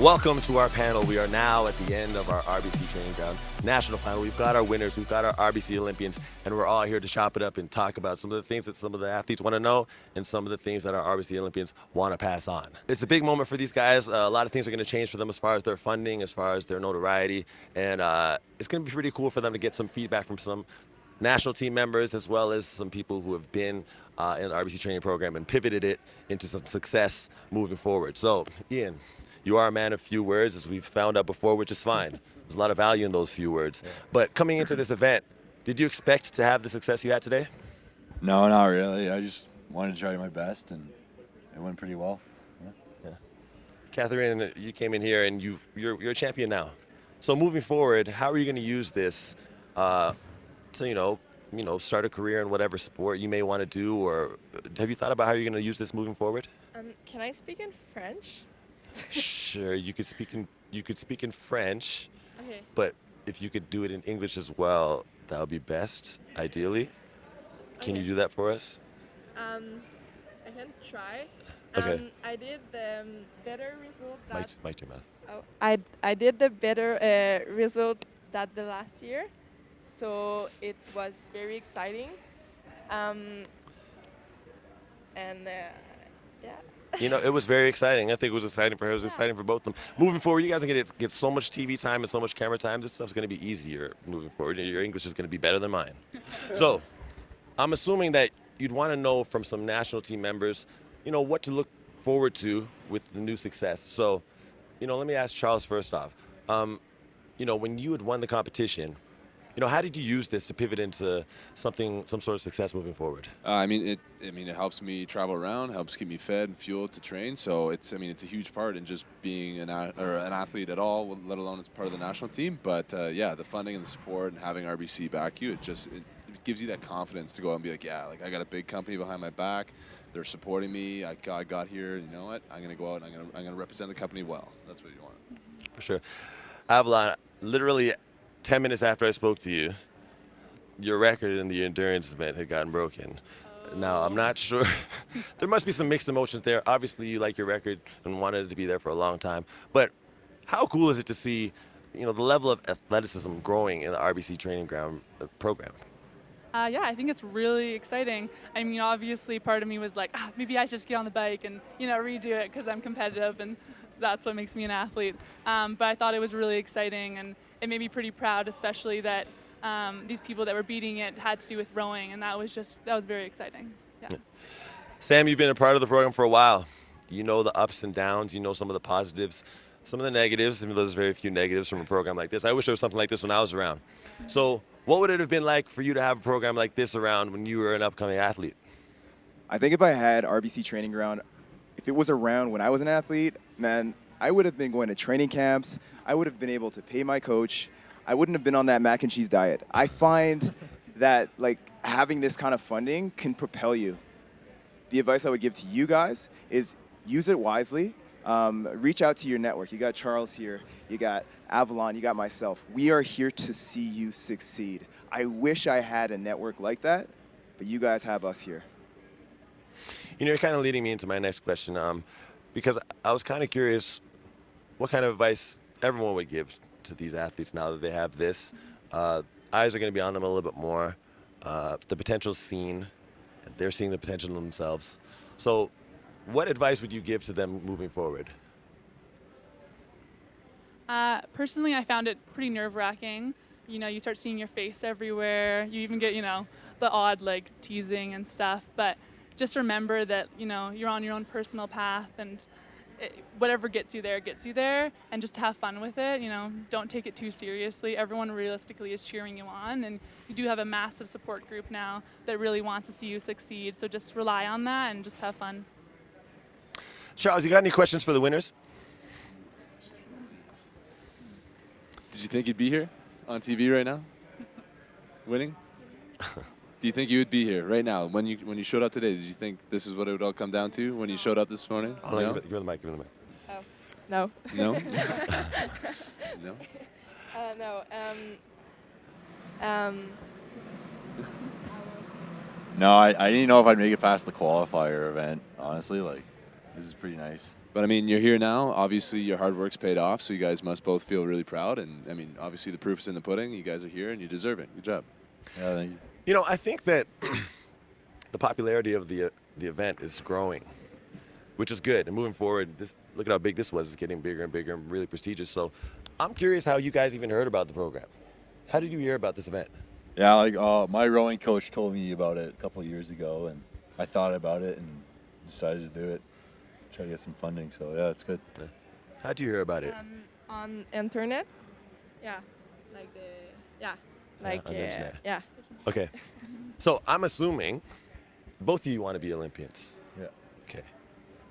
Welcome to our panel. We are now at the end of our RBC Training Ground National Panel. We've got our winners, we've got our RBC Olympians, and we're all here to chop it up and talk about some of the things that some of the athletes want to know and some of the things that our RBC Olympians want to pass on. It's a big moment for these guys. A lot of things are going to change for them as far as their funding, as far as their notoriety, and it's going to be pretty cool for them to get some feedback from some national team members as well as some people who have been in the RBC training program and pivoted it into some success moving forward. So, Ian, you are a man of few words, as we've found out before, which is fine. There's a lot of value in those few words. But coming into this event, did you expect to have the success you had today? No, not really. I just wanted to try my best, and it went pretty well. Yeah. Catherine, you came in here, and you're a champion now. So moving forward, how are you going to use this to, start a career in whatever sport you may want to do, or have you thought about how you're going to use this moving forward? Can I speak in French? Sure, you could speak in French, Okay. but if you could do it in English as well, that would be best, ideally. Can you Okay. do that for us? I can try. Okay. I did the better result that Mic to your mouth. I did the better result that the last year, so it was very exciting. And yeah. It was very exciting. I think it was exciting for her. It was exciting for both of them. Moving forward, you guys are going to get so much TV time and so much camera time. This stuff's going to be easier moving forward. Your English is going to be better than mine. So I'm assuming that you'd want to know from some national team members, what to look forward to with the new success. So, let me ask Charles first off. When you had won the competition, how did you use this to pivot into some sort of success moving forward? It helps me travel around, helps keep me fed and fueled to train. So it's a huge part in just being an athlete at all, let alone as part of the national team. But the funding and the support and having RBC back you, it gives you that confidence to go out and be like, I got a big company behind my back. They're supporting me. I got here. You know what? I'm gonna go out and I'm gonna represent the company well. That's what you want. For sure. Avalon, literally 10 minutes after I spoke to you, your record in the endurance event had gotten broken. Now, I'm not sure. There must be some mixed emotions there. Obviously, you like your record and wanted it to be there for a long time. But how cool is it to see, the level of athleticism growing in the RBC training ground program? I think it's really exciting. Obviously, part of me was like, maybe I should just get on the bike and, redo it because I'm competitive and that's what makes me an athlete. But I thought it was really exciting, and it made me pretty proud, especially that these people that were beating it had to do with rowing, and that was very exciting. Yeah. Sam, you've been a part of the program for a while. You know the ups and downs. You know some of the positives, some of the negatives. There's very few negatives from a program like this. I wish there was something like this when I was around. So what would it have been like for you to have a program like this around when you were an upcoming athlete? I think if I had RBC Training Ground, if it was around when I was an athlete, man, I would have been going to training camps. I would have been able to pay my coach. I wouldn't have been on that mac and cheese diet. I find that having this kind of funding can propel you. The advice I would give to you guys is use it wisely. Reach out to your network. You got Charles here. You got Avalon. You got myself. We are here to see you succeed. I wish I had a network like that, but you guys have us here. You're kind of leading me into my next question, because I was kind of curious what kind of advice everyone would give to these athletes now that they have this. Eyes are going to be on them a little bit more. The potential's seen. They're seeing the potential in themselves. So what advice would you give to them moving forward? Personally, I found it pretty nerve-wracking. You start seeing your face everywhere. You even get, the odd teasing and stuff. But just remember that, you're on your own personal path, and whatever gets you there, and just have fun with it. Don't take it too seriously. Everyone realistically is cheering you on, and you do have a massive support group now that really wants to see you succeed. So just rely on that and just have fun. Charles, you got any questions for the winners? Did you think you'd be here on TV right now, winning? Do you think you would be here right now when you showed up today? Did you think this is what it would all come down to when you showed up this morning? Hold on, give me the mic. Oh, no. No? No? No. No, I didn't know if I'd make it past the qualifier event, honestly. this is pretty nice. But I mean, you're here now. Obviously, your hard work's paid off, so you guys must both feel really proud. And I mean, obviously, the proof's in the pudding. You guys are here, and you deserve it. Good job. Yeah, thank you. You know, I think that the popularity of the event is growing, which is good. And moving forward, look at how big this was. It's getting bigger and bigger and really prestigious. So I'm curious how you guys even heard about the program. How did you hear about this event? Yeah, like my rowing coach told me about it a couple of years ago, and I thought about it and decided to do it. Try to get some funding. So yeah, it's good. Yeah. How did you hear about it? On internet. Yeah, On the internet. yeah. Okay. So I'm assuming both of you want to be Olympians. Yeah. Okay.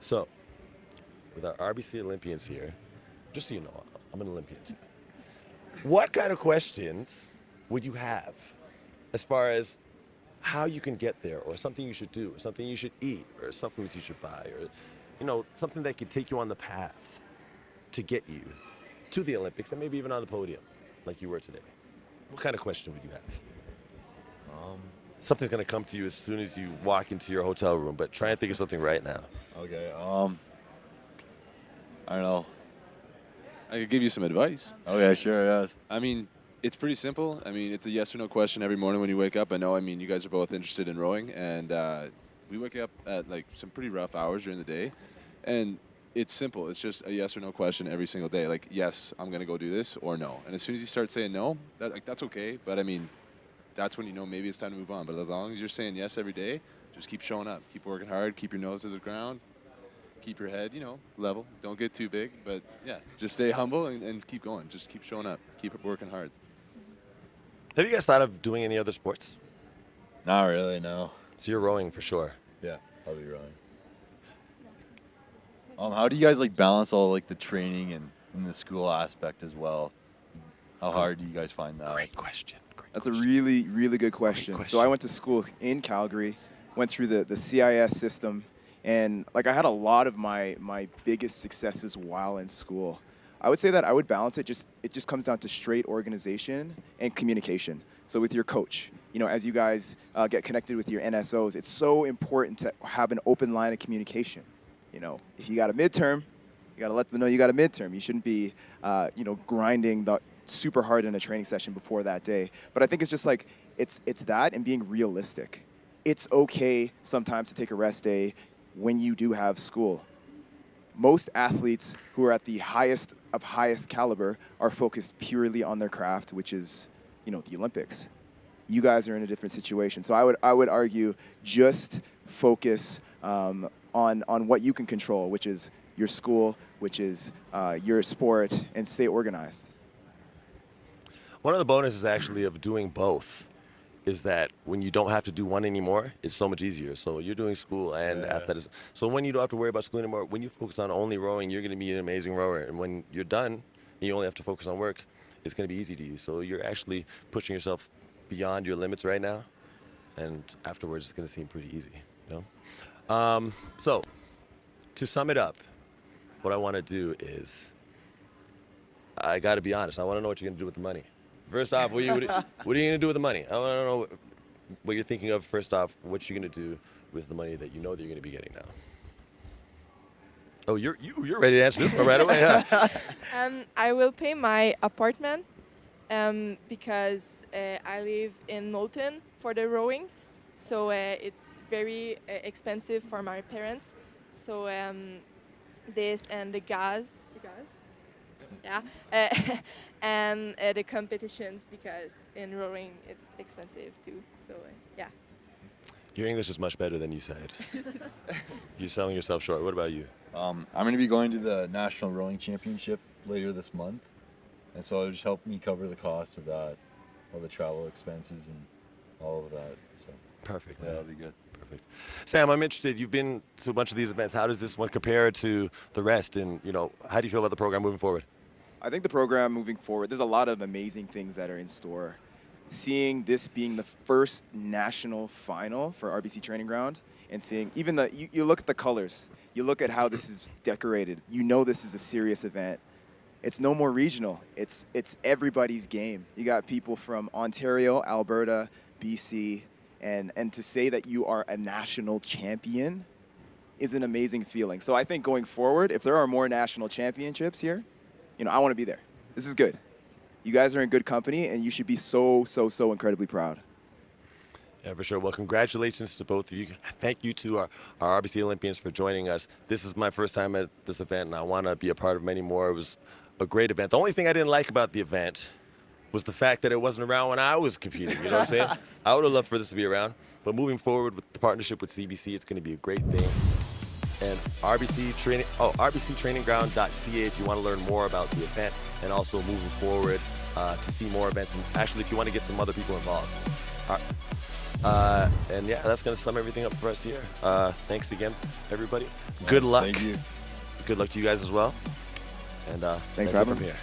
So with our RBC Olympians here, just so you know, I'm an Olympian too. What kind of questions would you have as far as how you can get there, or something you should do, or something you should eat, or supplements you should buy, or something that could take you on the path to get you to the Olympics and maybe even on the podium like you were today? What kind of question would you have? Something's going to come to you as soon as you walk into your hotel room, but try and think of something right now. Okay. I don't know. I could give you some advice. Okay, sure, yes. I mean, it's pretty simple. I mean, it's a yes or no question every morning when you wake up. I know, I mean, you guys are both interested in rowing, and we wake up at like some pretty rough hours during the day, and it's simple. It's just a yes or no question every single day. Like, yes, I'm going to go do this, or no. And as soon as you start saying no, that's okay. But I mean, that's when you know maybe it's time to move on. But as long as you're saying yes every day, just keep showing up. Keep working hard. Keep your nose to the ground. Keep your head, level. Don't get too big. But, yeah, just stay humble and keep going. Just keep showing up. Keep working hard. Have you guys thought of doing any other sports? Not really, no. So you're rowing for sure. Yeah, I'll be rowing. How do you guys balance all the training and the school aspect as well? How hard do you guys find that? Great question. That's a really, really good question. So I went to school in Calgary, went through the CIS system, and I had a lot of my biggest successes while in school. I would say that I would balance it. It just comes down to straight organization and communication. So with your coach, as you guys get connected with your NSOs, it's so important to have an open line of communication. If you got a midterm, you got to let them know you got a midterm. You shouldn't be, grinding super hard in a training session before that day. But I think it's just it's that and being realistic. It's okay sometimes to take a rest day when you do have school. Most athletes who are at the highest of highest caliber are focused purely on their craft, which is, the Olympics. You guys are in a different situation. So I would argue just focus on what you can control, which is your school, which is your sport, and stay organized. One of the bonuses actually of doing both is that when you don't have to do one anymore, it's so much easier. So you're doing school and athleticism. So when you don't have to worry about school anymore, when you focus on only rowing, you're going to be an amazing rower. And when you're done and you only have to focus on work, it's going to be easy to you. So you're actually pushing yourself beyond your limits right now. And afterwards, it's going to seem pretty easy. So to sum it up, what I want to do is, I got to be honest. I want to know what you're going to do with the money. First off, what are you going to do with the money? I want to know what you're thinking of. First off, what you're going to do with the money that you know that you're going to be getting now. Oh, you're ready to answer this one right away, huh? I will pay my apartment because I live in Knowlton for the rowing, so it's very expensive for my parents. So this and the gas, yeah, and the competitions, because in rowing it's expensive too. So yeah. Your English is much better than you said. You're selling yourself short. What about you? I'm going to be going to the National Rowing Championship later this month, and so it'll just help me cover the cost of that, all the travel expenses and all of that. So Perfect. yeah, that'll be good. Perfect. Sam, I'm interested. You've been to a bunch of these events. How does this one compare to the rest? And how do you feel about the program moving forward? I think the program moving forward, there's a lot of amazing things that are in store. Seeing this being the first national final for RBC Training Ground, and seeing even you look at the colors, you look at how this is decorated, this is a serious event. It's no more regional. It's everybody's game. You got people from Ontario, Alberta, BC, and to say that you are a national champion is an amazing feeling. So I think going forward, if there are more national championships here, I want to be there. This is good. You guys are in good company, and you should be so incredibly proud. Yeah, for sure. Well, congratulations to both of you. Thank you to our RBC Olympians for joining us. This is my first time at this event, and I want to be a part of many more. It was a great event. The only thing I didn't like about the event was the fact that it wasn't around when I was competing. You know what I'm saying? I would have loved for this to be around. But moving forward with the partnership with CBC, it's going to be a great thing. And rbctrainingground.ca if you want to learn more about the event and also moving forward to see more events. And actually, if you want to get some other people involved. And yeah, that's going to sum everything up for us here. Thanks again, everybody. Good luck. Thank you. Good luck to you guys as well. And Thanks that's for it having from me. here.